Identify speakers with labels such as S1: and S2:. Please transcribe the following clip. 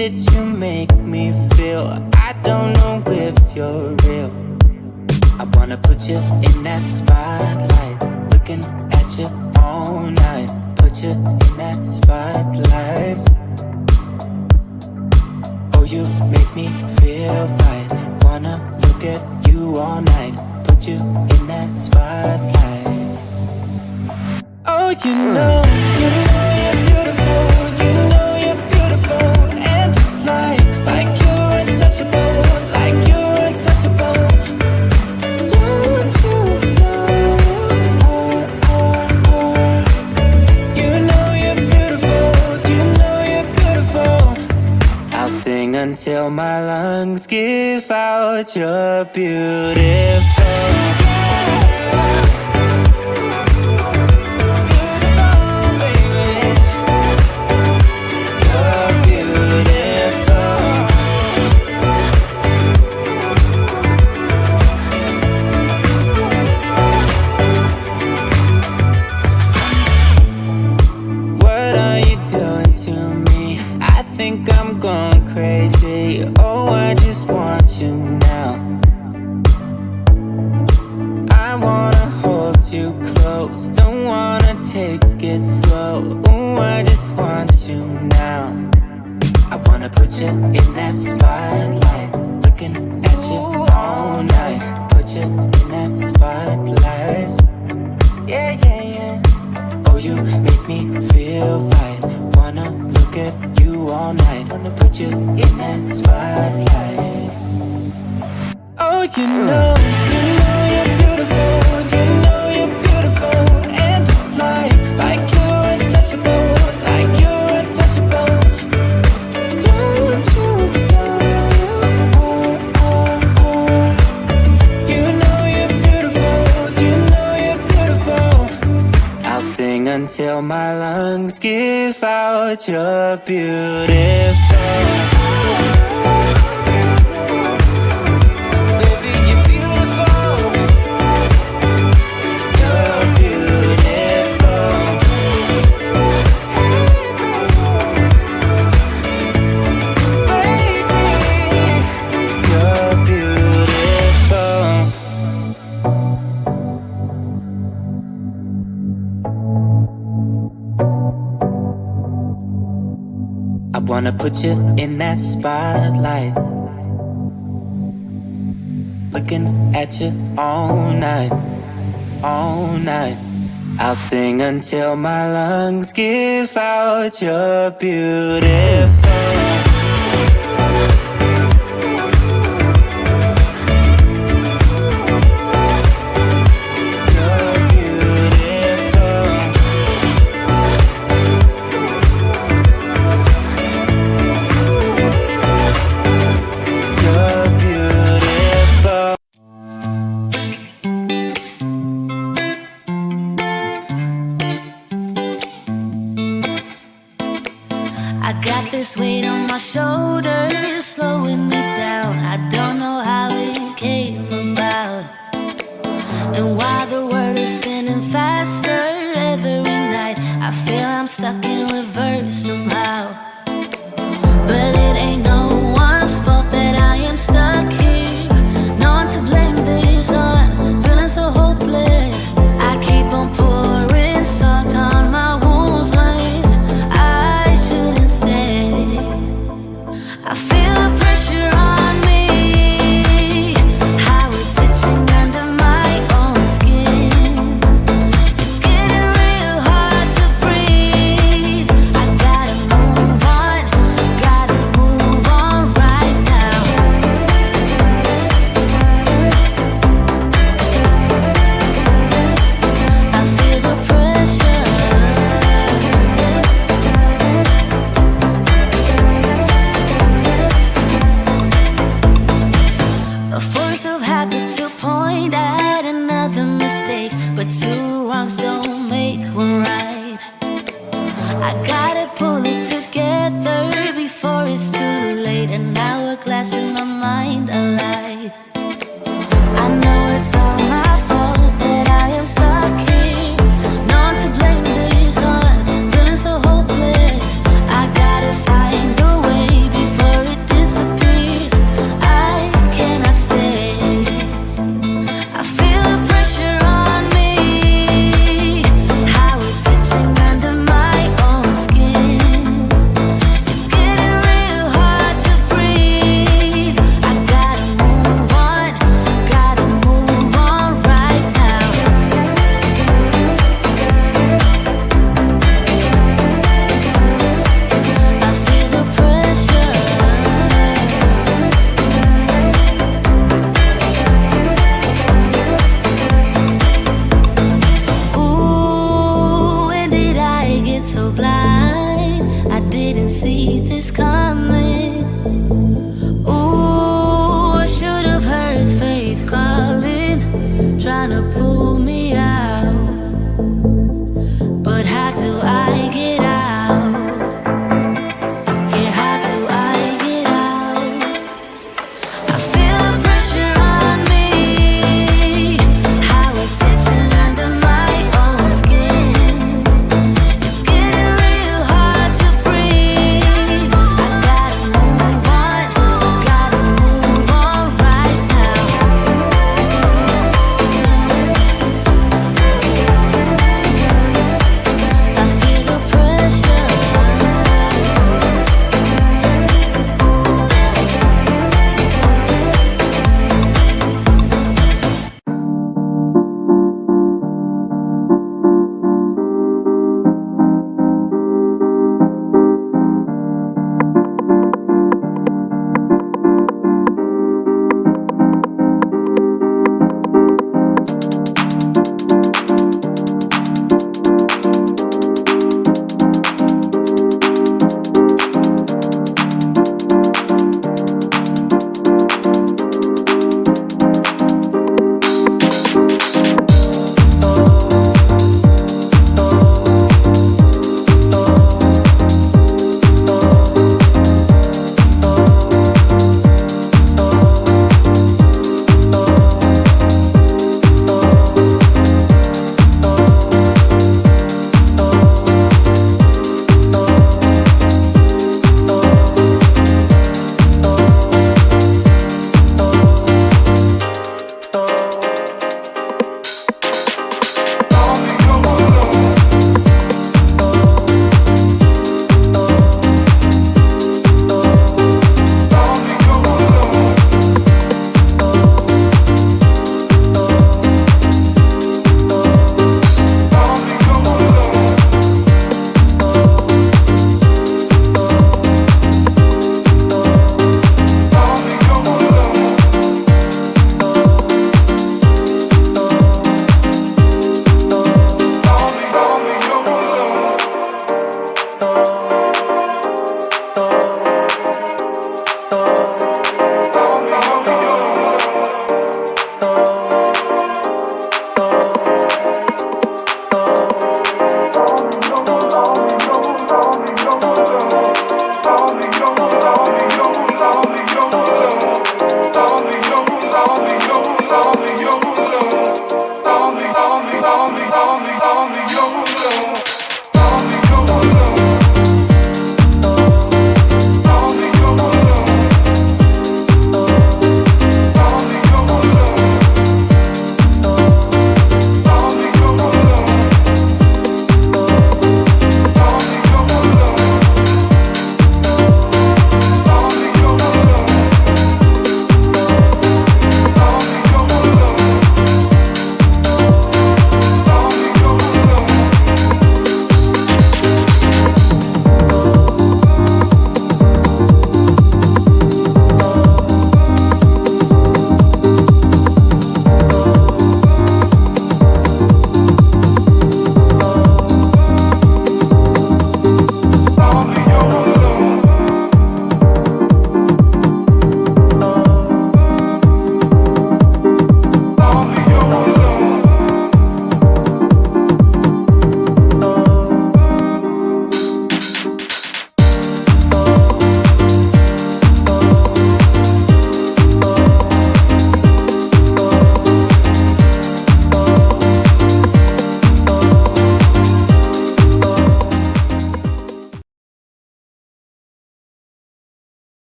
S1: that you make me feel, I don't know if you're real. I wanna put you in that spotlight, looking at you all night. Put you in that spotlight. Oh, you make me feel right. Wanna look at you all night. Put you in that spotlight. Oh, you know you're beautiful. You know you're beautiful. And it's like you're untouchable. Like you're untouchable. Don't you know? You know you're beautiful. You know you're beautiful. I'll sing until my lungs give out. You're beautiful. I'm going crazy. Oh, I just want you now. I wanna hold you close. Don't wanna take it slow. Oh, I just want you now. I wanna put you in that spotlight, looking at you all night. Put you in that spotlight. Yeah, yeah, yeah. Oh, you make me feel right. Wanna look at you all night. Wanna put you in that spotlight. Oh, you know you're beautiful. You know you're beautiful. And it's like you're untouchable. Like you're untouchable. Don't you know? You know you're beautiful. You know you're beautiful. I'll sing until my lungs give out. You're beautiful. Baby, you're beautiful. You're beautiful. Baby, you're beautiful. I wanna put you in that spotlight, looking at you all night, all night. I'll sing until my lungs give out. You're beautiful.
S2: This weight on my shoulders slowing me down. I don't know how it came about. And while the world is spinning faster every night, I feel I'm stuck in reverse somehow. But it ain't no one's fault that I am stuck here. No one to blame this on, feeling so hopeless. I keep on pouring salt on my wounds when I shouldn't stay. I feel the pressure on me, how it's itching under my own skin. It's getting real hard to breathe. I gotta move on right now. I feel the pressure. A force